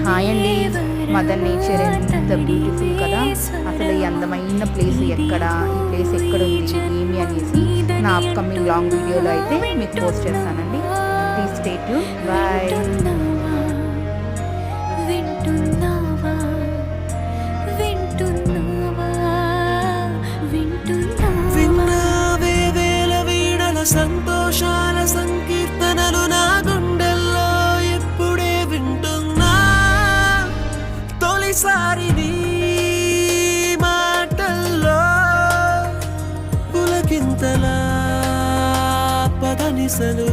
Hi అండి. Mother nature ఎంత beautiful కదా. అసలు ఈ అందమైన ప్లేస్ ఎక్కడ, ఈ ప్లేస్ ఎక్కడ ఉంది ఏమి అనేసి నా అప్కమింగ్ లాంగ్ వీడియోలో అయితే మీకు పోస్ట్ చేస్తానండి. Please stay tune. బాయ్. సంతోషాల సంకీర్తనలు నా గుండెల్లో ఎప్పుడే వింటున్నా. తొలిసారి నీ మాటల్లో పులకింతలా పదనిసలు